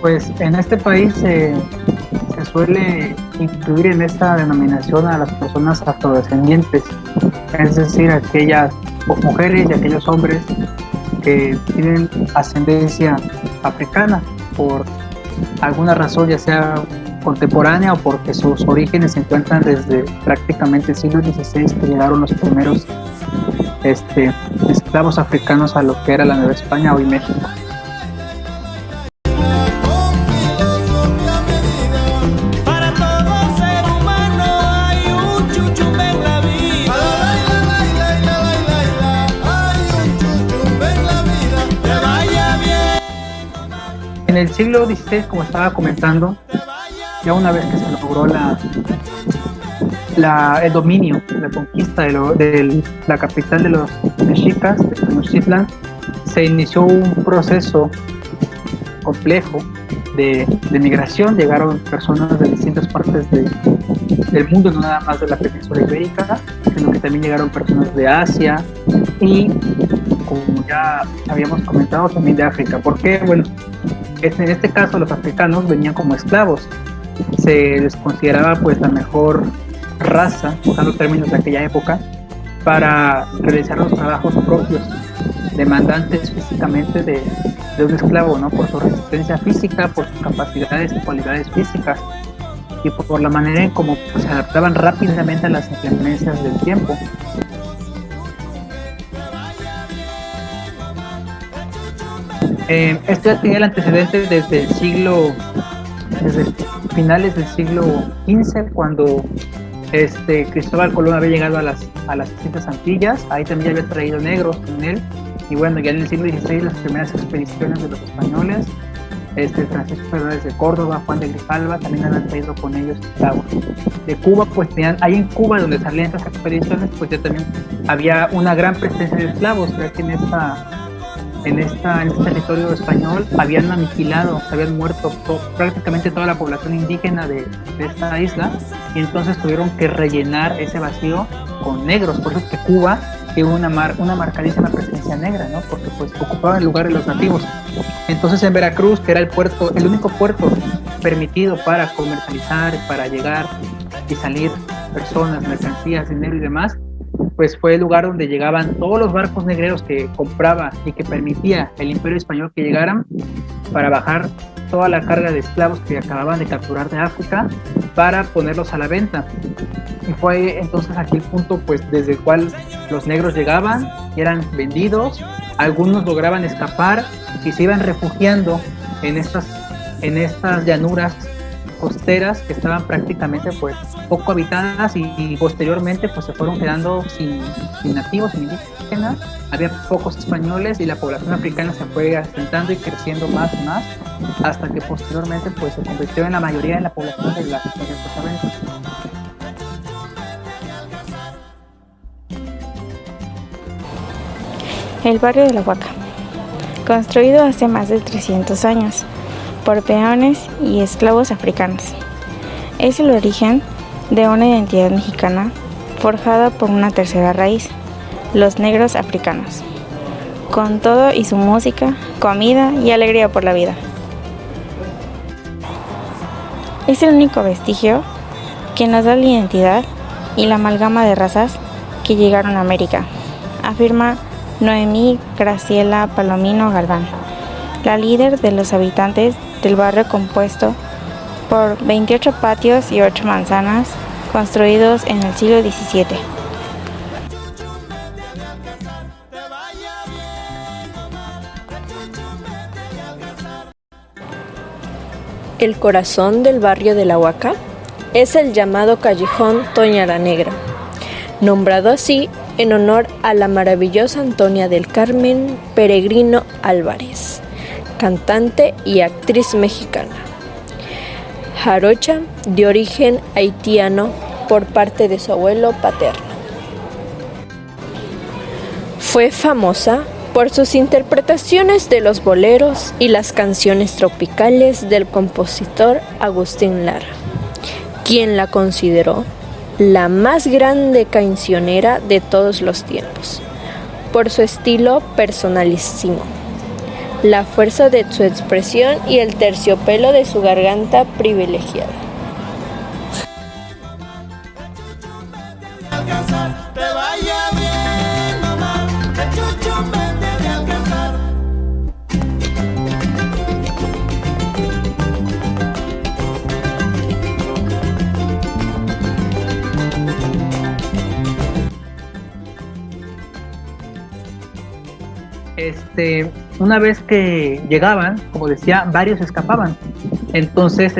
Pues en este país se suele incluir en esta denominación a las personas afrodescendientes, es decir, aquellas mujeres y aquellos hombres que tienen ascendencia africana por alguna razón, ya sea contemporánea o porque sus orígenes se encuentran desde prácticamente el siglo XVI, que llegaron los primeros esclavos africanos a lo que era la Nueva España, hoy México. En el siglo XVI, como estaba comentando, ya una vez que se logró el dominio, la conquista de la capital de los mexicas, de Tenochtitlan, se inició un proceso complejo de migración. Llegaron personas de distintas partes del mundo, no nada más de la península ibérica, sino que también llegaron personas de Asia y, como ya habíamos comentado, también de África. ¿Por qué? Bueno, en este caso los africanos venían como esclavos. Se les consideraba pues la mejor raza, usando términos de aquella época, para realizar los trabajos propios, demandantes físicamente de un esclavo, ¿no? Por su resistencia física, por sus capacidades y cualidades físicas, y por la manera en cómo se adaptaban rápidamente a las inclemencias del tiempo. Esto ya tenía el antecedente desde finales del siglo XV, cuando Cristóbal Colón había llegado a las distintas Antillas. Ahí también había traído negros con él, y bueno, ya en el siglo XVI las primeras expediciones de los españoles, Francisco Fernández de Córdoba, Juan de Grijalva, también habían traído con ellos esclavos. De Cuba, pues ahí en Cuba, donde salían estas expediciones, pues ya también había una gran presencia de esclavos, ya que en este territorio español habían aniquilado, se habían muerto prácticamente toda la población indígena de esta isla, y entonces tuvieron que rellenar ese vacío con negros. Por eso es que Cuba tiene una marcadísima presencia negra, ¿no? Porque pues ocupaban el lugar de los nativos. Entonces en Veracruz, que era el único puerto permitido para comercializar, para llegar y salir personas, mercancías, dinero y demás, pues fue el lugar donde llegaban todos los barcos negreros que compraba y que permitía el Imperio Español que llegaran para bajar toda la carga de esclavos que acababan de capturar de África, para ponerlos a la venta. Y fue entonces aquí el punto, pues, desde el cual los negros llegaban y eran vendidos. Algunos lograban escapar y se iban refugiando en estas llanuras costeras que estaban prácticamente pues poco habitadas, y posteriormente pues se fueron quedando sin nativos, sin indígenas. Había pocos españoles y la población africana se fue asentando y creciendo más y más, hasta que posteriormente pues se convirtió en la mayoría de la población de la departamento. El barrio de la Huaca, construido hace más de 300 años por peones y esclavos africanos. Es el origen de una identidad mexicana forjada por una tercera raíz, los negros africanos, con todo y su música, comida y alegría por la vida. Es el único vestigio que nos da la identidad y la amalgama de razas que llegaron a América, afirma Noemí Graciela Palomino Galván, la líder de los habitantes del barrio, compuesto por 28 patios y 8 manzanas construidos en el siglo XVII. El corazón del barrio de La Huaca es el llamado Callejón Toña la Negra, nombrado así en honor a la maravillosa Antonia del Carmen Peregrino Álvarez, cantante y actriz mexicana, jarocha de origen haitiano por parte de su abuelo paterno. Fue famosa por sus interpretaciones de los boleros y las canciones tropicales del compositor Agustín Lara, quien la consideró la más grande cancionera de todos los tiempos, por su estilo personalísimo, la fuerza de su expresión y el terciopelo de su garganta privilegiada. Una vez que llegaban, como decía, varios escapaban. Entonces,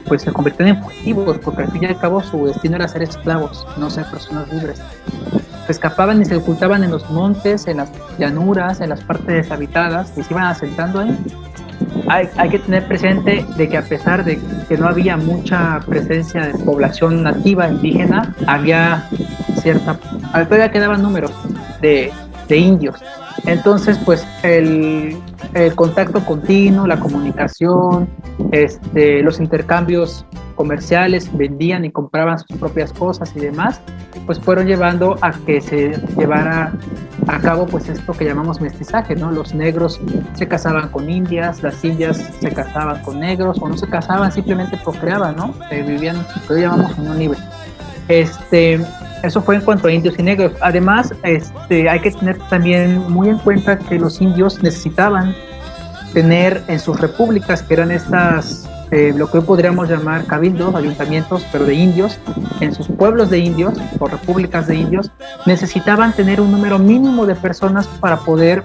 pues se convirtieron en fugitivos, porque al fin y al cabo su destino era ser esclavos, no ser personas libres. Se escapaban y se ocultaban en los montes, en las llanuras, en las partes deshabitadas, y se iban asentando ahí. Hay que tener presente de que a pesar de que no había mucha presencia de población nativa indígena, todavía quedaban números de indios. Entonces, pues el contacto continuo, la comunicación, los intercambios comerciales, vendían y compraban sus propias cosas y demás, pues fueron llevando a que se llevara a cabo pues esto que llamamos mestizaje, ¿no? Los negros se casaban con indias, las indias se casaban con negros, o no se casaban, simplemente procreaban, ¿no? Vivían lo que llamamos unión libre. Eso fue en cuanto a indios y negros. Además, hay que tener también muy en cuenta que los indios necesitaban tener en sus repúblicas, que eran estas, lo que hoy podríamos llamar cabildos, ayuntamientos, pero de indios, en sus pueblos de indios o repúblicas de indios, necesitaban tener un número mínimo de personas para poder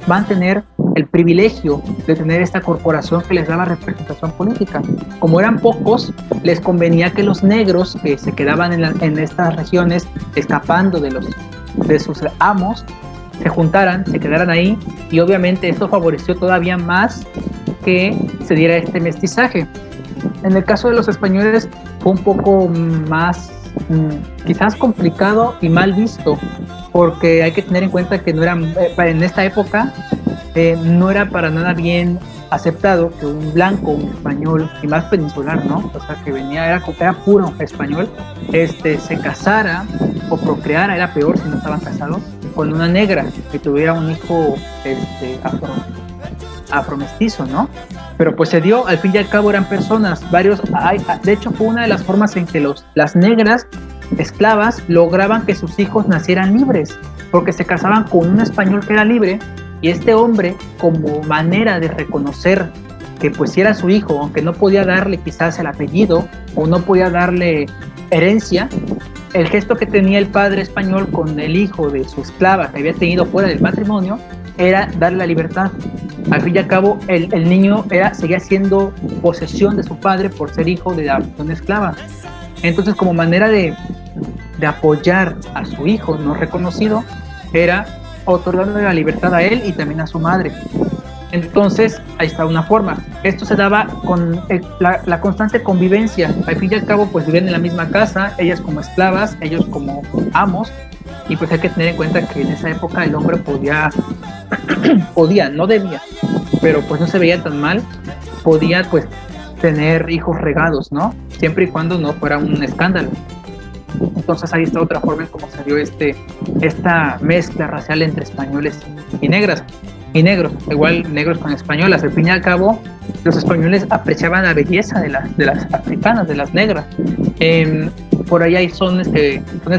mantener el privilegio de tener esta corporación que les daba representación política. Como eran pocos, les convenía que los negros que se quedaban en estas regiones escapando de sus amos se juntaran, se quedaran ahí, y obviamente esto favoreció todavía más que se diera este mestizaje. En el caso de los españoles fue un poco más quizás complicado y mal visto, porque hay que tener en cuenta que no eran, en esta época no era para nada bien aceptado que un blanco, un español, y más peninsular, ¿no? O sea, que era puro español, se casara o procreara, era peor si no estaban casados, con una negra, que tuviera un hijo afromestizo, ¿no? Pero pues se dio, al fin y al cabo eran personas, de hecho fue una de las formas en que las negras esclavas lograban que sus hijos nacieran libres, porque se casaban con un español que era libre, y este hombre, como manera de reconocer que pues si era su hijo, aunque no podía darle quizás el apellido o no podía darle herencia, el gesto que tenía el padre español con el hijo de su esclava que había tenido fuera del matrimonio era darle la libertad. Al fin y al cabo, el niño seguía siendo posesión de su padre por ser hijo de una esclava. Entonces, como manera de apoyar a su hijo no reconocido, era otorgarle la libertad a él y también a su madre. Entonces, ahí está una forma. Esto se daba con la constante convivencia. Al fin y al cabo, pues vivían en la misma casa, ellas como esclavas, ellos como amos, y pues hay que tener en cuenta que en esa época el hombre podía, no debía, pero pues no se veía tan mal, podía pues tener hijos regados, ¿no? Siempre y cuando no fuera un escándalo. Entonces ahí está otra forma en cómo se dio esta mezcla racial entre españoles y negros, igual negros con españolas. Al fin y al cabo, los españoles apreciaban la belleza de las africanas, de las negras. Por ahí hay sones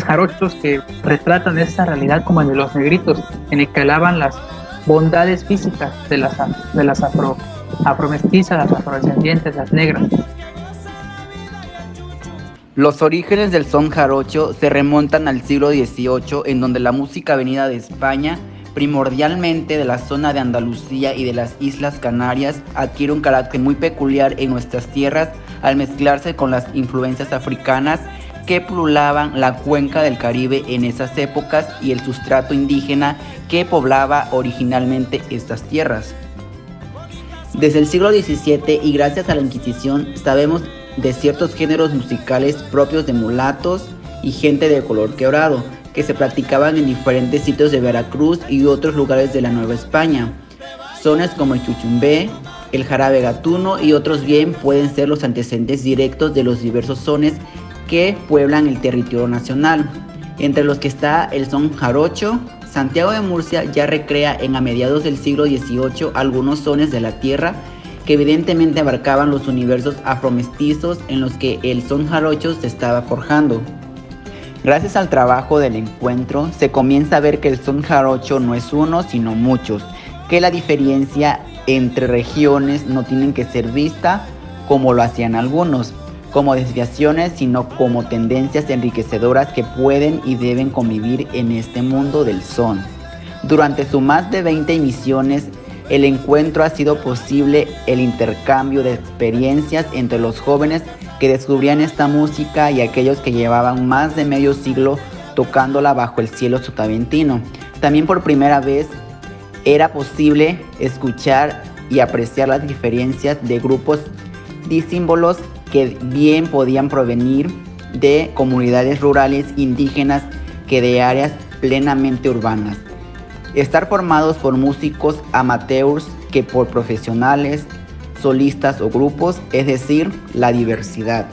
jarochos que retratan esa realidad como el de los negritos, en el que alaban las bondades físicas de las afromestizas, las afrodescendientes, las negras. Los orígenes del son jarocho se remontan al siglo XVIII, en donde la música venida de España, primordialmente de la zona de Andalucía y de las Islas Canarias, adquiere un carácter muy peculiar en nuestras tierras al mezclarse con las influencias africanas que pululaban la cuenca del Caribe en esas épocas y el sustrato indígena que poblaba originalmente estas tierras. Desde el siglo XVII y gracias a la Inquisición sabemos de ciertos géneros musicales propios de mulatos y gente de color quebrado que se practicaban en diferentes sitios de Veracruz y otros lugares de la Nueva España. Sones como el chuchumbé, el jarabe gatuno y otros bien pueden ser los antecedentes directos de los diversos sones que pueblan el territorio nacional, entre los que está el son jarocho, Santiago de Murcia ya recrea a mediados del siglo XVIII algunos sones de la tierra que evidentemente abarcaban los universos afromestizos en los que el son jarocho se estaba forjando. Gracias al trabajo del encuentro, se comienza a ver que el son jarocho no es uno, sino muchos, que la diferencia entre regiones no tienen que ser vista como lo hacían algunos, como desviaciones, sino como tendencias enriquecedoras que pueden y deben convivir en este mundo del son. Durante sus más de 20 emisiones, el encuentro ha sido posible el intercambio de experiencias entre los jóvenes que descubrían esta música y aquellos que llevaban más de medio siglo tocándola bajo el cielo sotaventino. También por primera vez era posible escuchar y apreciar las diferencias de grupos disímbolos que bien podían provenir de comunidades rurales indígenas que de áreas plenamente urbanas. Estar formados por músicos amateurs que por profesionales, solistas o grupos, es decir, la diversidad.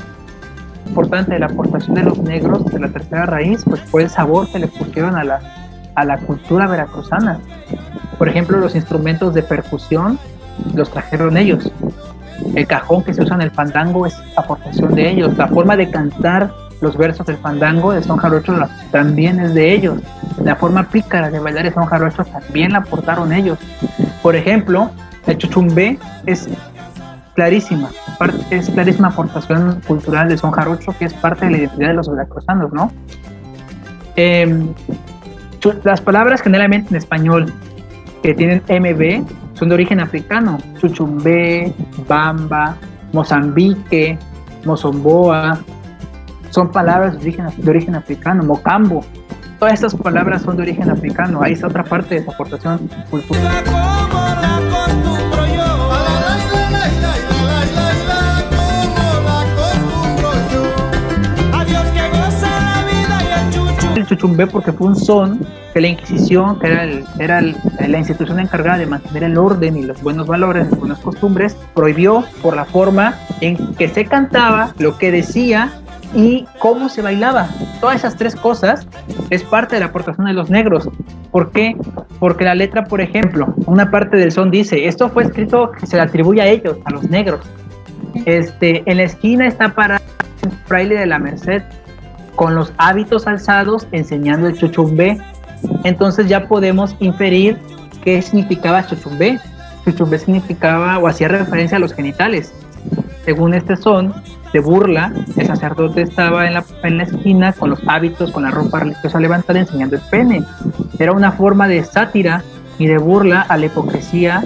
Importante de la aportación de los negros de la tercera raíz, pues fue el sabor que le pusieron a la cultura veracruzana. Por ejemplo, los instrumentos de percusión los trajeron ellos. El cajón que se usa en el fandango es aportación de ellos. La forma de cantar los versos del fandango de son jarocho también es de ellos. La forma pícara de bailar el son jarocho también la aportaron ellos. Por ejemplo, el chuchumbé es clarísima aportación cultural del son jarocho, que es parte de la identidad de los veracruzanos, ¿no? Las palabras generalmente en español que tienen MB son de origen africano: chuchumbé, bamba, Mozambique, mozomboa, son palabras de origen africano. Mocambo, todas estas palabras son de origen africano. Ahí está otra parte de su aportación cultural. El chuchumbé porque fue un son que la Inquisición, que era la institución encargada de mantener el orden y los buenos valores, las buenas costumbres, prohibió por la forma en que se cantaba, lo que decía y cómo se bailaba. Todas esas tres cosas es parte de la aportación de los negros. ¿Por qué? Porque la letra, por ejemplo, una parte del son dice: esto fue escrito, que se le atribuye a ellos, a los negros. En la esquina está parado un fraile de la Merced con los hábitos alzados enseñando el chuchumbé. Entonces ya podemos inferir qué significaba chuchumbé. Chuchumbé significaba o hacía referencia a los genitales. Según este son de burla, el sacerdote estaba en la esquina con los hábitos, con la ropa religiosa levantada, enseñando el pene. Era una forma de sátira y de burla a la hipocresía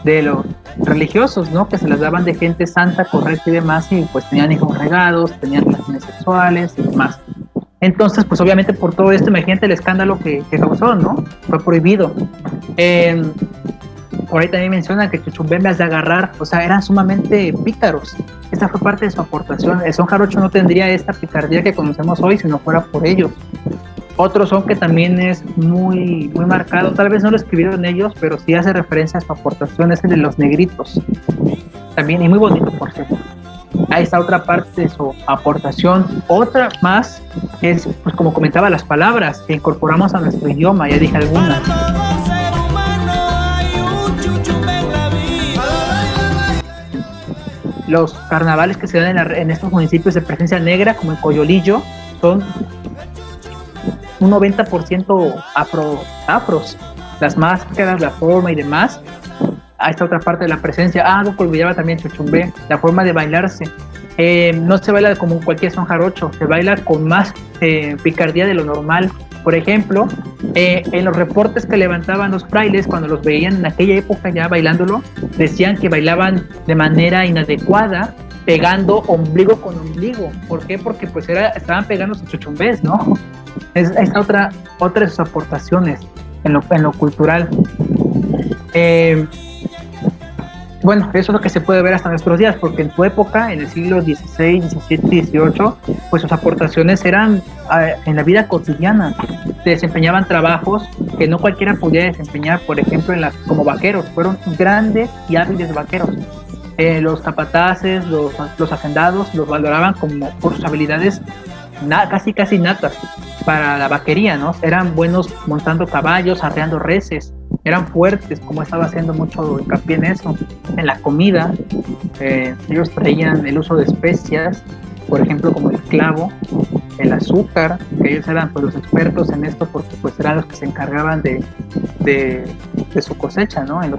de los religiosos, ¿no? Que se las daban de gente santa, correcta y demás, y pues tenían hijos regados, tenían relaciones sexuales y demás. Entonces, pues obviamente por todo esto, imagínate el escándalo que causó, ¿no? Fue prohibido. Por ahí también mencionan que chuchumbé me has de agarrar, o sea, eran sumamente pícaros. Esta fue parte de su aportación. El son jarocho no tendría esta picardía que conocemos hoy si no fuera por ellos. Otro son que también es muy, muy marcado, tal vez no lo escribieron ellos, pero sí hace referencia a su aportación, es el de los negritos. También, y muy bonito, por cierto. Ahí está otra parte de su aportación. Otra más es, pues como comentaba, las palabras que incorporamos a nuestro idioma, ya dije algunas. Los carnavales que se dan en estos municipios de presencia negra, como en Coyolillo, son un 90% afros. Las máscaras, la forma y demás. Ahí está otra parte de la presencia. Algo que olvidaba también chuchumbé, la forma de bailarse. No se baila como cualquier son jarocho, se baila con más picardía de lo normal. Por ejemplo, en los reportes que levantaban los frailes cuando los veían en aquella época ya bailándolo, decían que bailaban de manera inadecuada, pegando ombligo con ombligo. ¿Por qué? Porque pues estaban pegando sus chuchumbés, ¿no? Esta otra de sus aportaciones en lo cultural. Bueno, eso es lo que se puede ver hasta nuestros días, porque en su época, en el siglo XVI, XVII, XVIII, pues sus aportaciones eran en la vida cotidiana. Se desempeñaban trabajos que no cualquiera podía desempeñar, por ejemplo, como vaqueros. Fueron grandes y hábiles vaqueros. Los capataces, los hacendados, los valoraban como por sus habilidades casi natas. para la vaquería, ¿no? Eran buenos montando caballos, arreando reses, eran fuertes, como estaba haciendo mucho hincapié en eso. En la comida, ellos traían el uso de especias, por ejemplo, como el clavo, el azúcar, que ellos eran pues los expertos en esto porque pues eran los que se encargaban de su cosecha, ¿no? En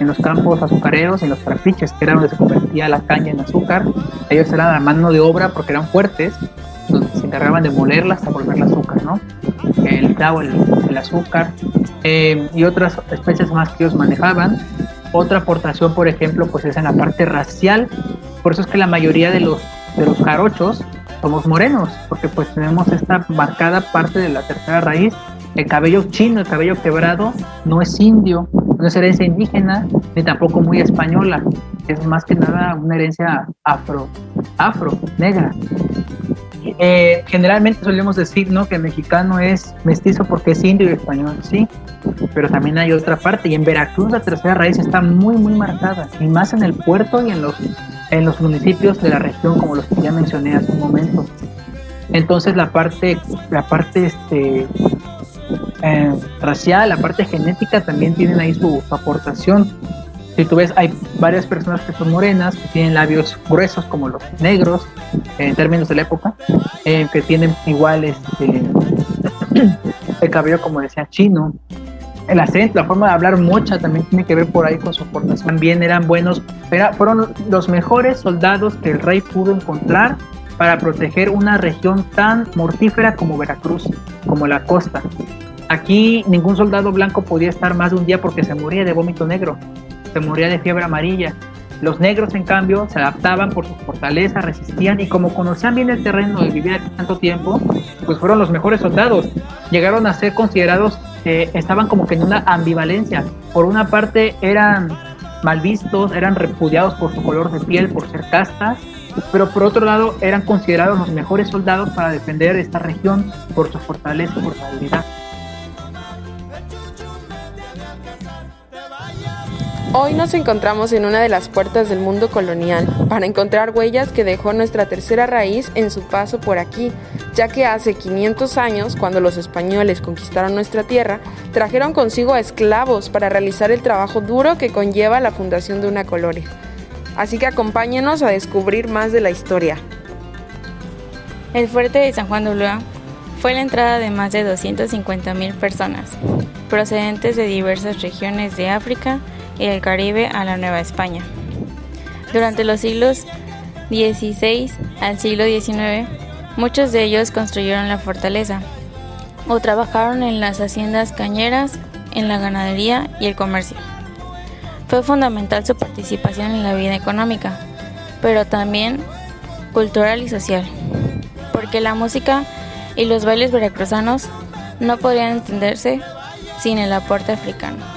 los campos azucareros, en los trapiches, que era donde se convertía la caña en azúcar. Ellos eran la mano de obra porque eran fuertes, entonces se encargaban de molerla hasta volverla azúcar, ¿no? El clavo, el azúcar y otras especies más que ellos manejaban. Otra aportación, por ejemplo, pues es en la parte racial. Por eso es que la mayoría de los jarochos somos morenos, porque pues tenemos esta marcada parte de la tercera raíz. El cabello chino, el cabello quebrado, no es indio, no es herencia indígena, ni tampoco muy española. Es más que nada una herencia afro, negra. Generalmente solemos decir, ¿no?, que el mexicano es mestizo porque es indio y español, sí, pero también hay otra parte, y en Veracruz la tercera raíz está muy, muy marcada, y más en el puerto y en los municipios de la región, como los que ya mencioné hace un momento. Entonces la parte racial, la parte genética también tienen ahí su aportación. Si tú ves, hay varias personas que son morenas, que tienen labios gruesos como los negros, en términos de la época, que tienen igual el cabello, como decía, chino. El acento, la forma de hablar mocha también tiene que ver por ahí con su aportación. También eran buenos, fueron los mejores soldados que el rey pudo encontrar para proteger una región tan mortífera como Veracruz, como la costa. Aquí ningún soldado blanco podía estar más de un día porque se moría de vómito negro, se moría de fiebre amarilla. Los negros, en cambio, se adaptaban por su fortaleza, resistían, y como conocían bien el terreno y vivían aquí tanto tiempo, pues fueron los mejores soldados. Llegaron a ser considerados, estaban como que en una ambivalencia. Por una parte eran mal vistos, eran repudiados por su color de piel, por ser castas, pero por otro lado eran considerados los mejores soldados para defender esta región por su fortaleza y por su habilidad. Hoy nos encontramos en una de las puertas del mundo colonial para encontrar huellas que dejó nuestra tercera raíz en su paso por aquí, ya que hace 500 años, cuando los españoles conquistaron nuestra tierra, trajeron consigo a esclavos para realizar el trabajo duro que conlleva la fundación de una colonia. Así que acompáñenos a descubrir más de la historia. El fuerte de San Juan de Ulúa fue la entrada de más de 250,000 personas, procedentes de diversas regiones de África y del Caribe a la Nueva España. Durante los siglos XVI al siglo XIX, muchos de ellos construyeron la fortaleza o trabajaron en las haciendas cañeras, en la ganadería y el comercio. Fue fundamental su participación en la vida económica, pero también cultural y social, porque la música y los bailes veracruzanos no podrían entenderse sin el aporte africano.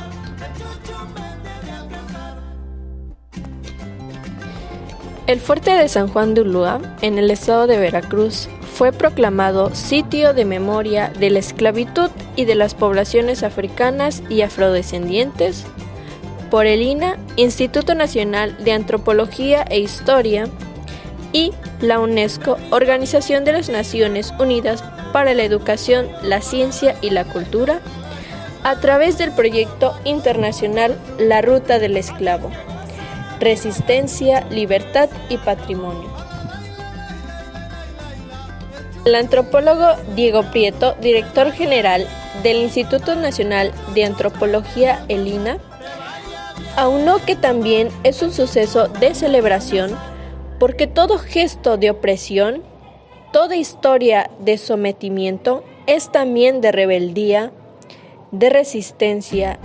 El fuerte de San Juan de Ulúa, en el estado de Veracruz, fue proclamado sitio de memoria de la esclavitud y de las poblaciones africanas y afrodescendientes por el INAH, Instituto Nacional de Antropología e Historia, y la UNESCO, Organización de las Naciones Unidas para la Educación, la Ciencia y la Cultura, a través del proyecto internacional La Ruta del Esclavo: Resistencia, Libertad y Patrimonio. El antropólogo Diego Prieto, director general del Instituto Nacional de Antropología, el INAH, aunó que también es un suceso de celebración porque todo gesto de opresión, toda historia de sometimiento es también de rebeldía, de resistencia,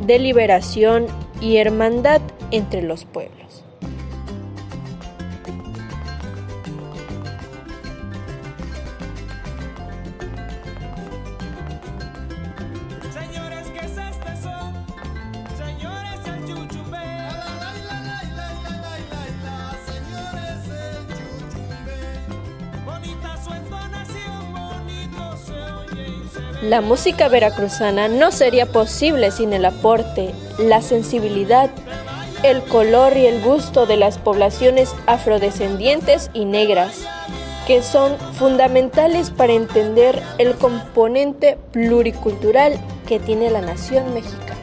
de liberación y hermandad entre los pueblos. La música veracruzana no sería posible sin el aporte, la sensibilidad, el color y el gusto de las poblaciones afrodescendientes y negras, que son fundamentales para entender el componente pluricultural que tiene la nación mexicana.